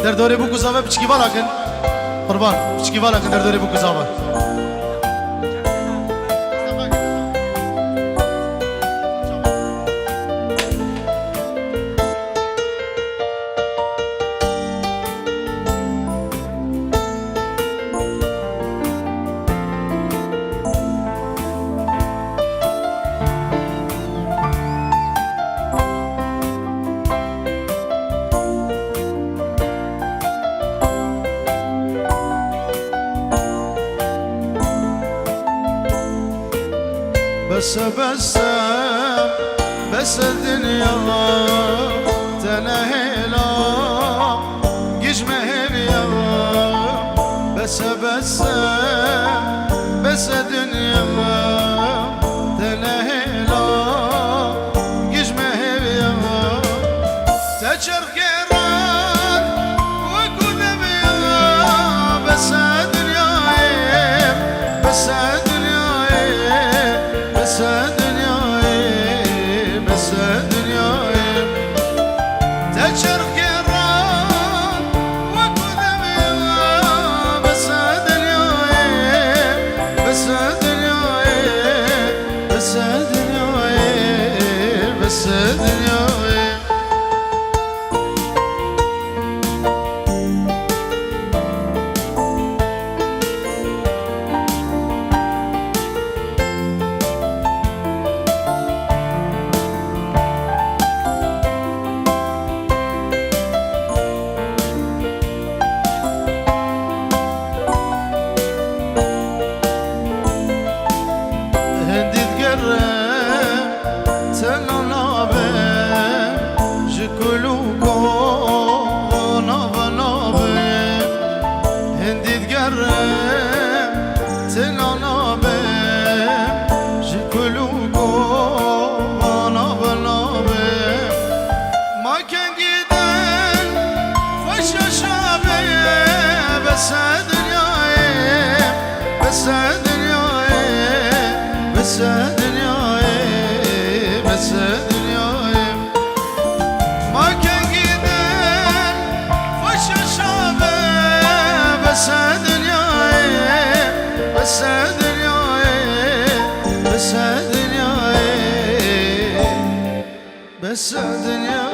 در دوره بو گزاوه بچکی والا کن قربان بچکی والا کن در دوره بو گزاوه بس بس بس الدنيا تنهيلا قجمه بيا بس بس بس الدنيا تنهيلا قجمه بيا تجر قيران وكود بيا بس الدنيا بس بس الدنيا بس الدنيا تجر قيران وكود بيا بس الدنيا بس الدنيا بس الدنيا بس الدنيا بس الدنيا بس الدنيا بس الدنيا بس الدنيا ما كان قدر فش الشابه بس الدنيا بس الدنيا بس الدنيا بس الدنيا